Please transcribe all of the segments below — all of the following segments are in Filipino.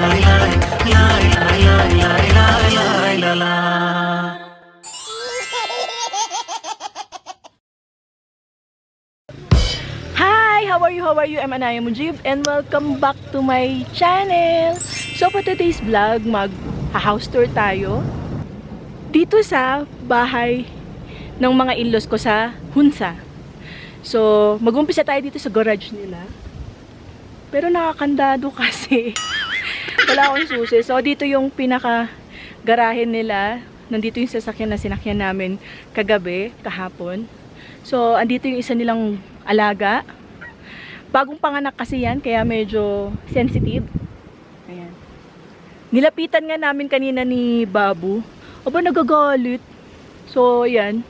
Hi! How are you? How are you? I'm Anaya Mujib and welcome back to my channel. So for today's vlog, mag-house tour tayo dito sa bahay ng mga in-laws ko sa Hunsa. So mag-umpisa tayo dito sa garage nila. Pero nakakandado kasi wala akong susi. So dito yung pinaka-garahe nila. Nandito yung sasakyan na sinakyan namin kagabi, kahapon. So andito yung isa nilang alaga. Bagong panganak kasi yan, kaya medyo sensitive. Ayan. Nilapitan nga namin kanina ni Babu. Aba, nagagalit. So, ayan.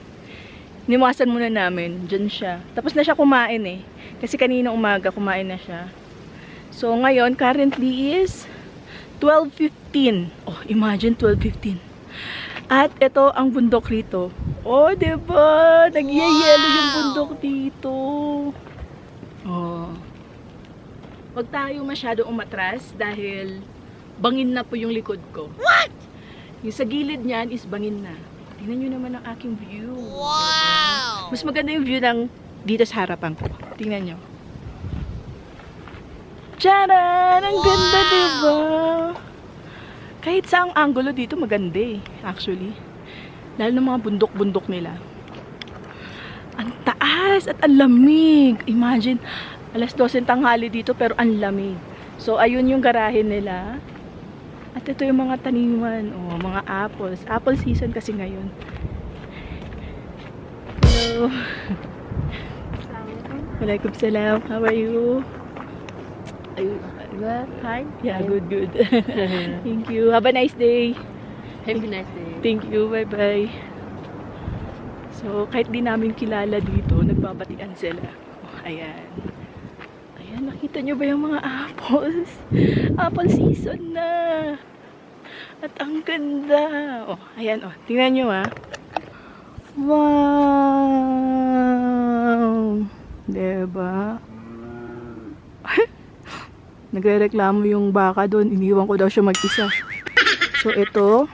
Niwasan muna namin. Diyan siya. Tapos na siya kumain eh. Kasi kanina umaga kumain na siya. So, ngayon, currently is 12:15. Oh, imagine 12:15. At ito ang bundok rito. Oh, diba? Nagyayelo yung bundok dito. Oh. Huwag tayo masyado umatras dahil bangin na po yung likod ko. What? Yung sa gilid niyan is bangin na. Tingnan nyo naman ang aking view. Wow! Mas maganda yung view ng dito sa harapan ko. Tingnan nyo. Tcharan! Ang ganda, diba? Kahit saang angulo dito maganda eh, actually. Lalo ng mga bundok-bundok nila. Ang taas at ang lamig. Imagine, alas 12 tanghali dito pero ang lamig. So, ayun yung garahe nila. At ito yung mga taniman. Oh, mga apples. Apple season kasi ngayon. Hello. Walaikum salam. How are you? Are you hi? Yeah, good. Thank you. Have a nice day. Have a nice day. Thank you. Bye-bye. So, kahit di namin kilala dito, nagbabatian sila. Oh, ayan. Ayan, nakita nyo ba yung mga apples? Apple season na. At ang ganda. Oh, ayan, oh. Tingnan nyo, ah. Wow! Diba? Nagre-reklamo yung baka doon. Iniwan ko daw siya mag-isa. So, ito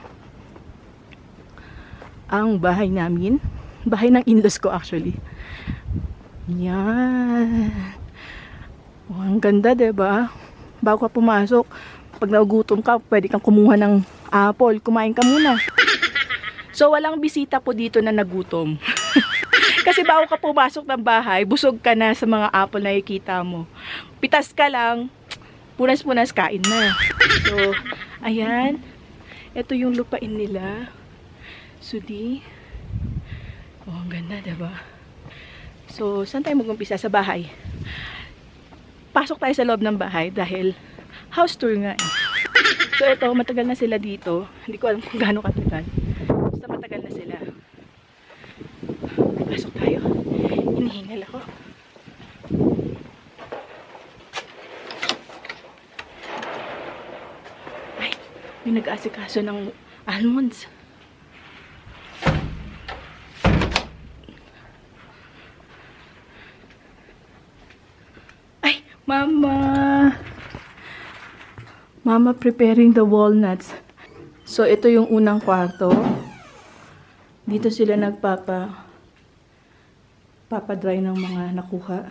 ang bahay namin. Bahay ng in-laws ko actually. Yan. Oh, ang ganda, diba? Bago ka pumasok, pag nagugutom ka, pwede kang kumuha ng apple. Kumain ka muna. So, walang bisita po dito na nagutom. Kasi bago ka pumasok ng bahay, busog ka na sa mga apple na ikita mo. Pitas ka lang, punas-punas kain na. So, ayan. Ito yung lupain nila. Sudi. Oh, ang ganda, diba? So, saan tayo mag-umpisa? Sa bahay. Pasok tayo sa loob ng bahay dahil house tour nga eh. So, ito, matagal na sila dito. Hindi ko alam kung gaano katagal. Basta matagal na sila. Pasok tayo. Hinihingal ako. Ay, may nag-aasikaso ng almonds. Mama preparing the walnuts. So, ito yung unang kwarto. Dito sila papadry ng mga nakuha.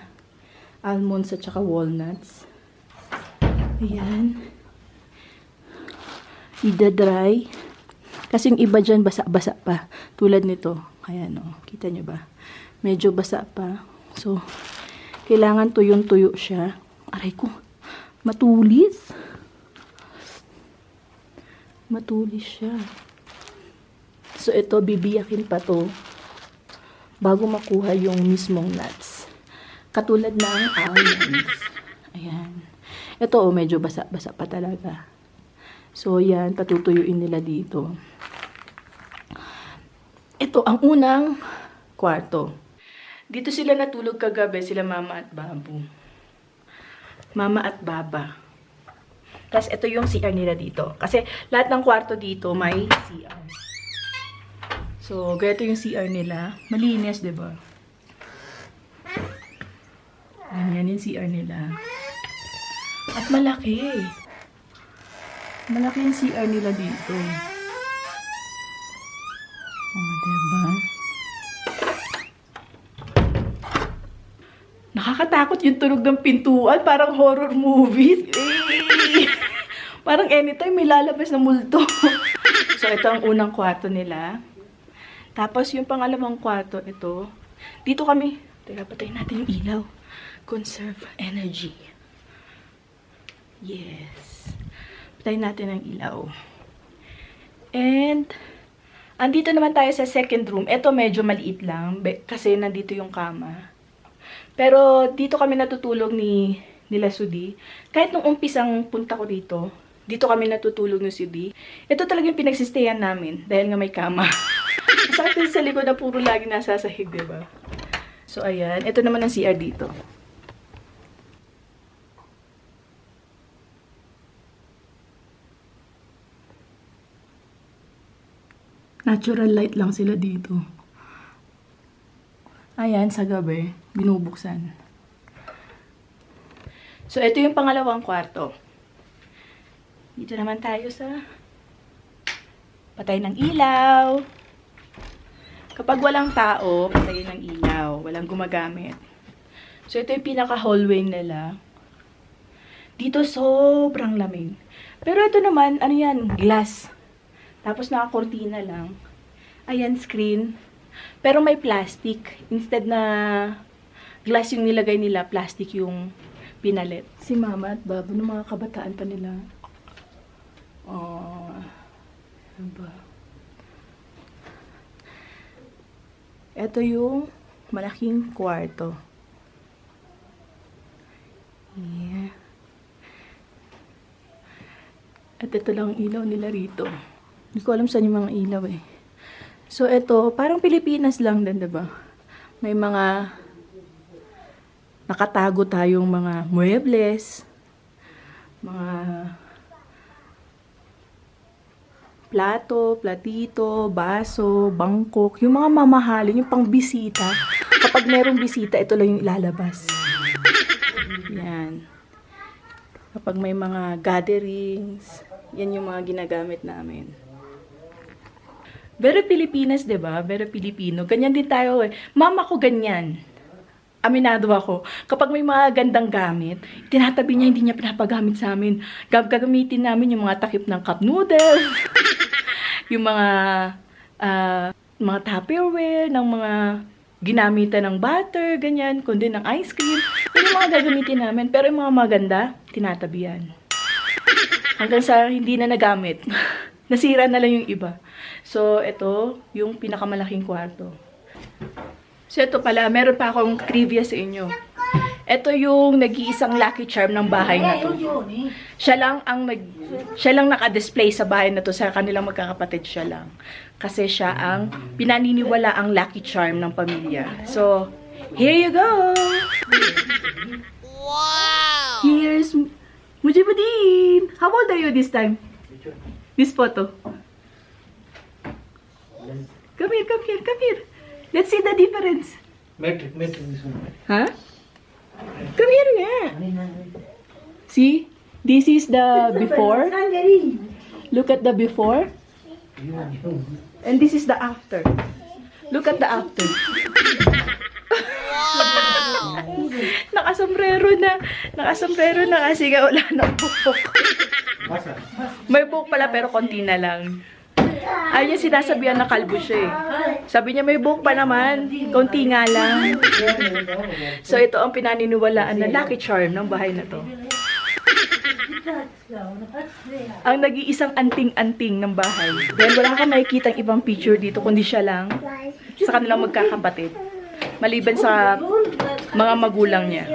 Almonds at saka walnuts. Ayan. Ida-dry. Kasi yung iba dyan basa-basa pa. Tulad nito. Ayan o. Kita nyo ba? Medyo basa pa. So, kailangan tuyong-tuyo siya. Aray ko. Matulis. Matulis siya. So, ito, bibiyakin pa to bago makuha yung mismong nuts. Katulad ng almonds. Ayan. Ito, oh, medyo basa-basa pa talaga. So, yan, patutuyuin nila dito. Ito, ang unang kwarto. Dito sila natulog kagabi, sila mama at babu. Mama at baba. Tapos, ito yung CR nila dito. Kasi, lahat ng kwarto dito may CR. So, ganito yung CR nila. Malinis, diba? Yan yung CR nila. At malaki. Malaki yung CR nila dito. Oh, diba? Nakakatakot yung tunog ng pintuan. Parang horror movies. Parang anytime may lalabas na multo. So, ito ang unang kwarto nila. Tapos, yung pangalawang kwarto, ito. Dito kami. Teka, patayin natin yung ilaw. Conserve energy. Yes. Patayin natin ang ilaw. And, andito naman tayo sa second room. Ito medyo maliit lang. Kasi nandito yung kama. Pero, dito kami natutulog nila Sudi. Kahit nung umpisang punta ko dito kami natutulog ni Sudi. Ito talaga yung pinagsistayan namin. Dahil nga may kama. Masakit sa likod na puro lagi nasasahig, diba? So, ayan. Ito naman ang CR dito. Natural light lang sila dito. Ayan, sa gabi, binubuksan. So, ito yung pangalawang kwarto. Dito naman tayo sa patay ng ilaw. Kapag walang tao, patay ng ilaw. Walang gumagamit. So, ito yung pinaka-hallway nila. Dito, sobrang lamig. Pero ito naman, ano yan? Glass. Tapos, nakakortina lang. Ayan, screen. Pero may plastic. Instead na glass yung nilagay nila, plastic yung pinalit. Si Mama at Babo, ng mga kabataan pa nila. Oh, diba? Ito yung malaking kwarto. Yeah. At ito lang ang ilaw nila rito. Hindi ko alam saan yung mga ilaw eh. So, ito, parang Pilipinas lang din, diba? May mga nakatago tayong mga muebles, mga plato, platito, baso, bangkok, yung mga mamahalin, yung pang bisita. Kapag merong bisita, ito lang yung ilalabas. Yan. Kapag may mga gatherings, yan yung mga ginagamit namin. Very Pilipinas, diba? Very Filipino. Ganyan din tayo eh. Mama ko ganyan. Aminado ako. Kapag may mga gandang gamit, tinatabi niya, hindi niya pinapagamit sa amin. Gagamitin namin yung mga takip ng cup noodles, yung mga Tupperware, ng mga ginamitan ng butter, ganyan, kundi ng ice cream. Yun yung mga gagamitin namin. Pero yung mga maganda, tinatabi yan. Hanggang sa hindi na nagamit. Nasira na lang yung iba. So, ito, yung pinakamalaking kwarto. So, ito pala, meron pa akong trivia sa inyo. Ito yung nag-iisang lucky charm ng bahay na to. Siya lang naka-display sa bahay na to, sa kanilang magkakapatid siya lang. Kasi siya ang pinaniniwala ang lucky charm ng pamilya. So, here you go! Wow! Here's Mujibudin! How old are you this time? This photo. Come here, come here, come here. Let's see the difference. Metric this one. Huh? Come here nga. See? This is the before. Look at the before. And this is the after. Look at the after. Nakasombrero na. Nakasombrero na kasi nga wala ng buhok. May buhok pala pero konti na lang. Ayun yung sinasabihan na kalbo siya eh. Sabi niya may buhok pa naman, konti nga lang. So ito ang pinaniniwalaan na lucky charm ng bahay na to. Ang nag-iisang anting-anting ng bahay. Dahil wala kang makikita ibang picture dito, kundi siya lang sa kanilang magkakapatid. Maliban sa mga magulang niya.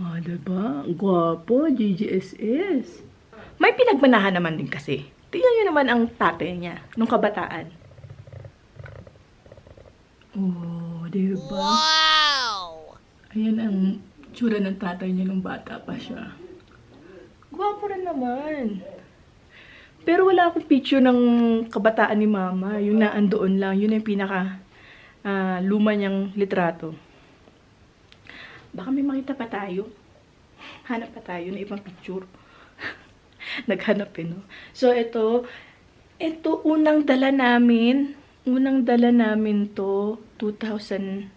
Ah, diba? Gwapo, GGSS. May pinagmanahan naman din kasi. Tingnan nyo naman ang tatay niya, nung kabataan. Oh, diba? Wow! Ayan ang tsura ng tatay niya nung bata pa siya. Gwapo rin naman. Pero wala akong picture ng kabataan ni Mama. Yung naandoon lang. Yun yung pinaka luma niyang litrato. Baka may makita pa tayo. Hanap pa tayo ng ibang picture. Naghanap eh, no? So, ito unang dala namin. Unang dala namin to, 2019?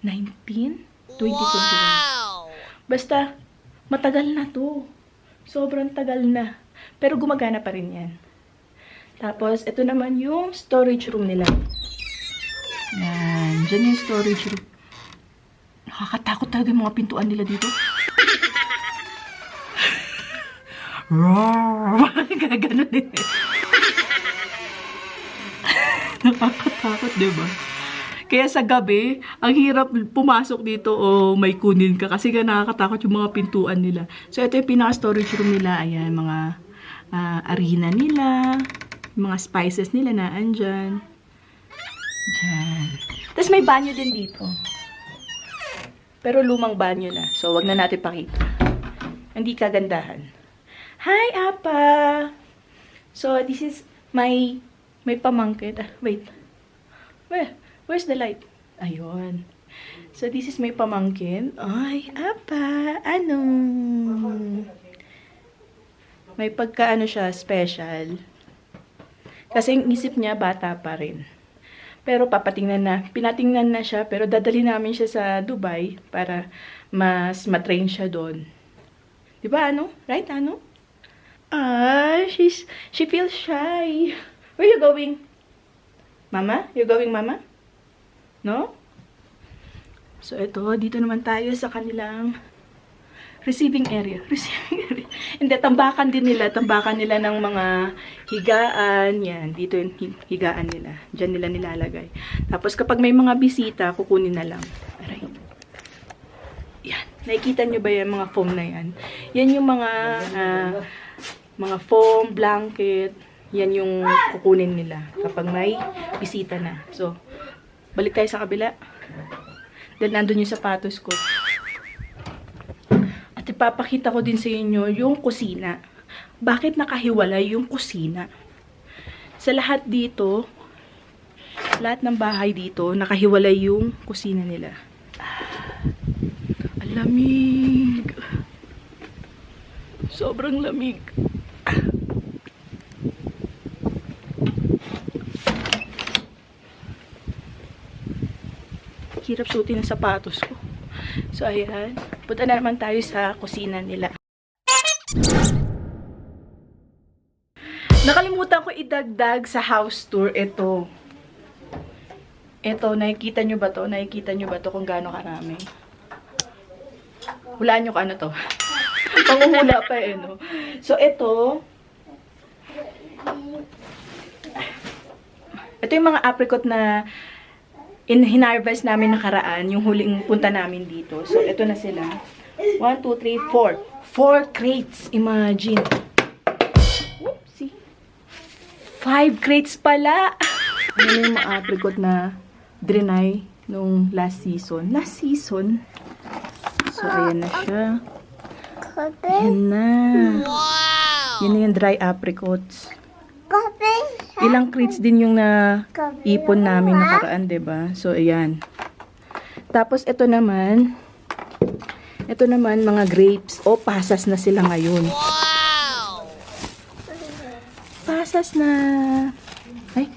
2021. Basta, matagal na to. Sobrang tagal na. Pero gumagana pa rin yan. Tapos, ito naman yung storage room nila. Yan. Diyan yung storage room. Nakakatakot talaga yung mga pintuan nila dito. Gano'n din eh. Nakakatakot, diba? Kaya sa gabi, ang hirap pumasok dito o may kunin ka kasi nakakatakot yung mga pintuan nila. So, ito yung pinaka-storage room nila. Ayan, mga arena nila, mga spices nila na andyan. Diyan. Tapos may banyo din dito. Pero lumang banyo na. So, wag na natin pakita. Hindi kagandahan. Hi, Apa! So, this is my pamangkin. Wait. Where's the light? Ayun. So, this is my pamangkin. Ay, Apa! Ano? May pagkaano siya, special. Kasi yung isip niya, bata pa rin. Pero pinatingnan na siya, pero dadali namin siya sa Dubai para mas matrain siya doon. Diba, ano? Right, ano? She feels shy. Where you going? Mama? You going, Mama? No? So, ito, dito naman tayo sa kanilang receiving area. Hindi, tambakan din nila. Tambakan nila ng mga higaan. Yan, dito yung higaan nila. Diyan nila nilalagay. Tapos, kapag may mga bisita, kukunin na lang. Aray. Yan. Nakikita nyo ba yung mga foam na yan? Yan yung mga foam, blanket. Yan yung kukunin nila kapag may bisita na. So, balik tayo sa kabila. Dahil nandun yung sapatos ko. At ipapakita ko din sa inyo yung kusina. Bakit nakahiwalay yung kusina? Sa lahat dito, lahat ng bahay dito, nakahiwalay yung kusina nila. Ang lamig. Sobrang lamig. Hirap suotin ng sapatos ko. So, ayan. Punta na naman tayo sa kusina nila. Nakalimutan ko idagdag sa house tour ito. Ito, nakikita nyo ba to? Nakikita nyo ba to kung gaano karami? Hulaan nyo kung ano to. Panguhula pa eh, no? So, ito yung mga apricot na hinarvest namin nakaraan, yung huling punta namin dito. So, ito na sila. 1, 2, 3, 4. 4 crates. Imagine. Oopsie. 5 crates pala. Ano yung mga apricot na drenay nung last season. Last season. So, ayan na siya. Ayan na. Yan na yung dry apricots. Ilang crates din yung na-ipon namin nakaraan, diba? So, ayan. Tapos, ito naman, mga grapes. O, pasas na sila ngayon. Wow! Pasas na. Ay,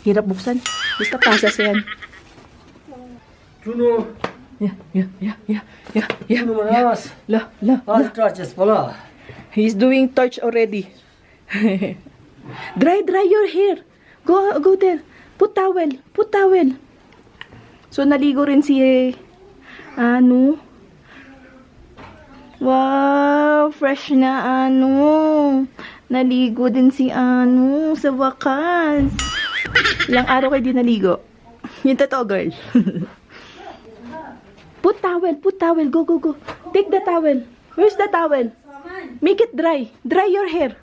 hirap buksan. Basta pasas yan. Juno. Yeah. All torches, pala. He's doing torch already. Dry your hair. Go there. Put towel. So, naligo rin si, wow, fresh na, naligo din si, sa wakas. Ilang araw kayo di naligo? Yung totoo, girl. Put towel, go. Take the towel. Where's the towel? Make it dry. Dry your hair.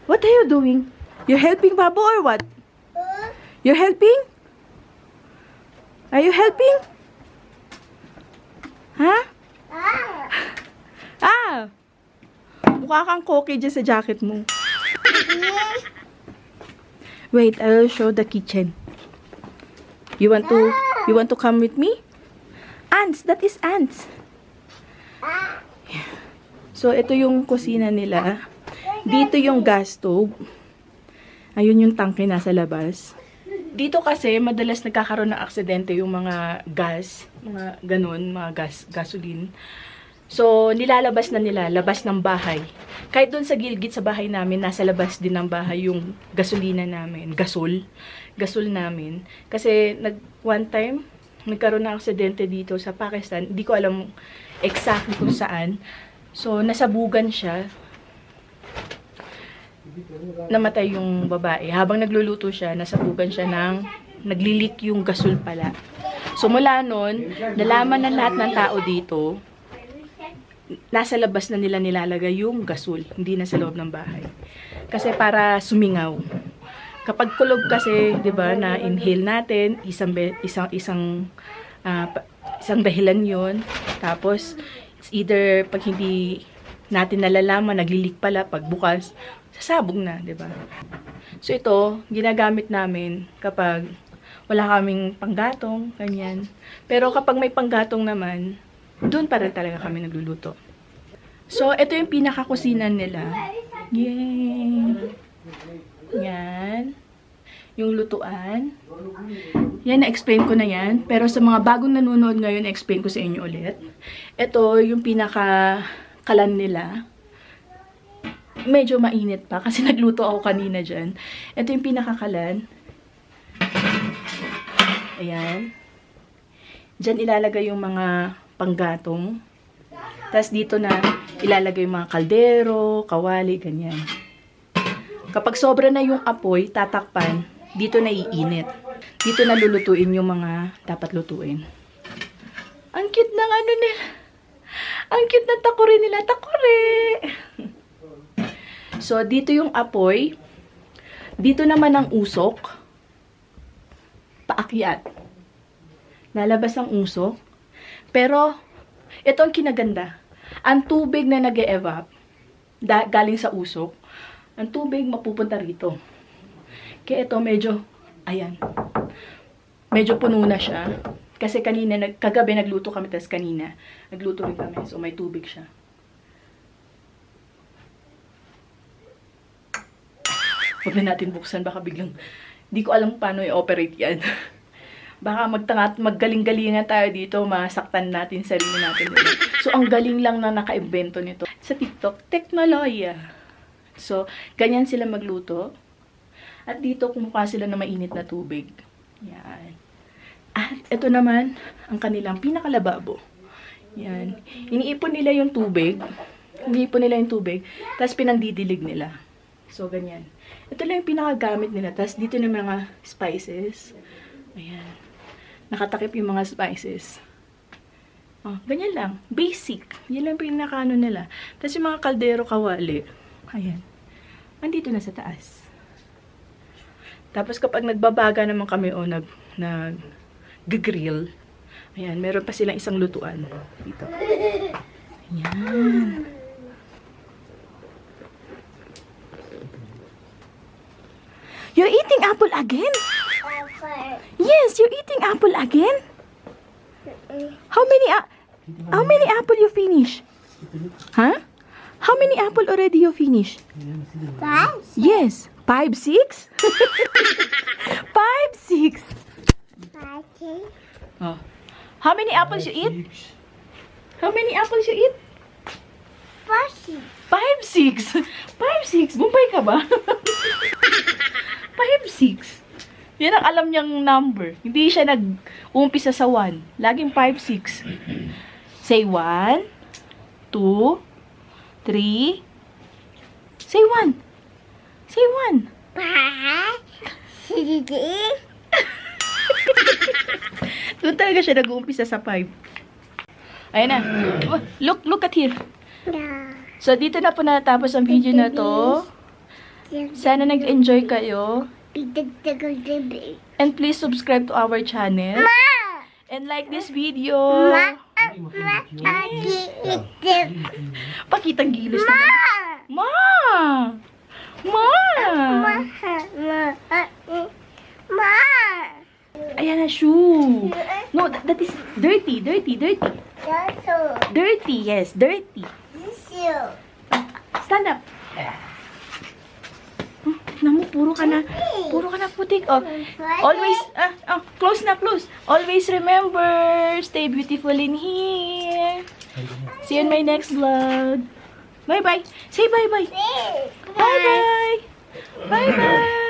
What are you doing? You're helping Babo or what? You're helping? Are you helping? Huh? Mukha kang koke dyan sa jacket mo. Wait, I'll show the kitchen. You want to come with me? Ants, that is ants. Yeah. So, ito yung kusina nila. Dito yung gas stove. Ayun yung tangke nasa labas. Dito kasi, madalas nagkakaroon ng aksidente yung mga gas. Mga ganun, mga gasoline. So, nilalabas na nila, labas ng bahay. Kahit doon sa gilgit sa bahay namin, nasa labas din ng bahay yung gasolina namin. Gasol namin. Kasi, one time, nagkaroon ng aksidente dito sa Pakistan. Hindi ko alam exactly kung saan. So, nasabugan siya. Namatay yung babae. Habang nagluluto siya, nasabugan siya ng naglilik yung gasol pala. So, mula nun, nalaman ng lahat ng tao dito, nasa labas na nila nilalagay yung gasol, hindi na sa loob ng bahay. Kasi para sumingaw. Kapag kulob kasi, 'di ba, na inhale natin, isang dahilan 'yon. Tapos it's either pag hindi natin nalalaman, naglilik pala pag bukas, sasabog na, 'di ba? So ito, ginagamit namin kapag wala kaming panggatong, ganyan. Pero kapag may panggatong naman, doon pa rin talaga kami nagluluto. So, ito yung pinakakusina nila. Yay! Yan. Yung lutuan. Yan, na-explain ko na yan. Pero sa mga bagong nanonood ngayon, na-explain ko sa inyo ulit. Ito yung pinaka-kalan nila. Medyo mainit pa kasi nagluto ako kanina dyan. Ito yung pinaka-kalan. Ayan. Diyan ilalagay yung mga panggatong. Tapos dito na ilalagay yung mga kaldero, kawali, ganyan. Kapag sobra na yung apoy, tatakpan, dito na iinit. Dito na lulutuin yung mga dapat lutuin. Ang cute ng ano nila. Ang cute ng takore nila. Takore! So, dito yung apoy. Dito naman ang usok. Paakyat. Lalabas ang usok. Pero, ito ang kinaganda. Ang tubig na nag-e-evap, galing sa usok, ang tubig mapupunta rito. Kaya ito medyo, ayan, medyo puno na siya. Kasi kanina, kagabi nagluto kami, tapos kanina, nagluto rin kami. So, may tubig siya. Huwag na natin buksan, baka biglang, di ko alam paano i-operate yan. Baka maggaling-galingan tayo dito, masaktan natin sarili natin. So, ang galing lang na naka-invento nito. Sa TikTok, teknolohiya. So, ganyan sila magluto. At dito, kumukuha sila ng mainit na tubig. Yan. At ito naman, ang kanilang pinakalababo. Yan. Iniipon nila yung tubig. Tapos pinangdidilig nila. So, ganyan. Ito lang yung pinakagamit nila. Tapos dito na mga spices. Ayan. Nakatakip yung mga spices. Oh, ganyan lang. Basic. Yan lang yung pinakaano nila. Tapos yung mga kaldero kawali. Ayan. Andito na sa taas. Tapos kapag nagbabaga naman kami o nag-grill, ayan, meron pa silang isang lutuan. Dito. Ayan. You're eating apple again? Yes, you're eating apple again? How many apple you finish? Huh? How many apple already you finish? 5. Yes. 5, 6? 5, 6. 5. Oh. How many apples you eat? How many apples you eat? 5. 5, 6. 5, 6. Bumbay ka ba? 5, 6. Yan ang alam niyang number. Hindi siya nag-umpisa sa 1. Laging 5, 6. Say 1, 2, 3. Say 1. Say 1. 5. 6. Doon talaga siya nag-uumpisa sa 5. Ayan na. Oh, look at here. So, dito na po natapos ang video na to. Sana nag-enjoy kayo. And please subscribe to our channel. And like this video. Pakitang gilos naman. Ma! Ma! Ayan na, shoe. No, that is dirty. Dirty, yes, dirty. This is you. Stand up. Namu, puro ka na putik. Oh, always, close na, close. Always remember, stay beautiful in here. See you in my next vlog. Bye-bye. Say bye-bye. Bye-bye. Bye-bye.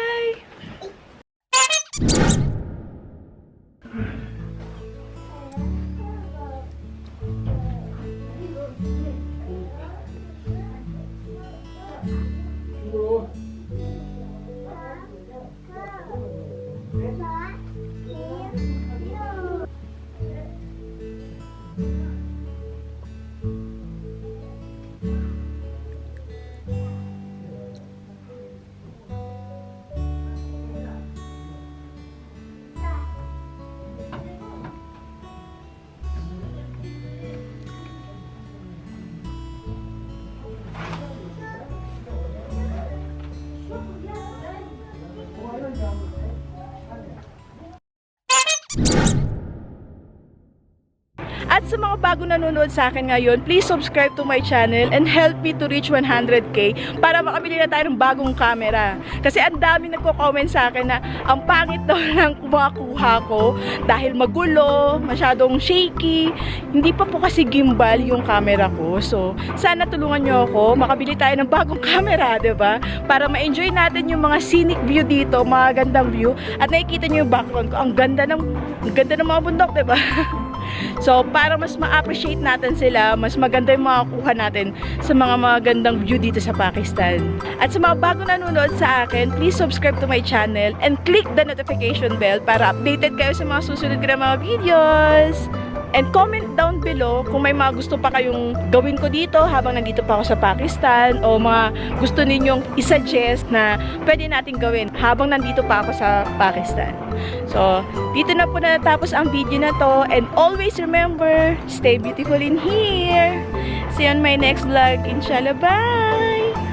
At sa mga bago nanonood sa akin ngayon, please subscribe to my channel and help me to reach 100k para makabili na tayo ng bagong camera. Kasi ang dami nagko-comment sa akin na ang pangit daw ng kumakuha ko dahil magulo, masyadong shaky. Hindi pa po kasi gimbal yung camera ko. So, sana tulungan nyo ako, makabili tayo ng bagong camera, 'di ba? Para ma-enjoy natin yung mga scenic view dito, mga gandang view. At nakikita nyo yung background ko, ang ganda ng mga bundok, 'di ba? So, para mas ma-appreciate natin sila, mas maganda yung makakuha natin sa mga magandang view dito sa Pakistan. At sa mga bago nanonood sa akin, please subscribe to my channel and click the notification bell para updated kayo sa mga susunod ko na mga videos. And comment down below kung may mga gusto pa kayong gawin ko dito habang nandito pa ako sa Pakistan o mga gusto ninyong isuggest na pwede natin gawin habang nandito pa ako sa Pakistan. So, dito na po natapos ang video na to, and always remember, stay beautiful in here. See you on my next vlog. Inshallah, bye!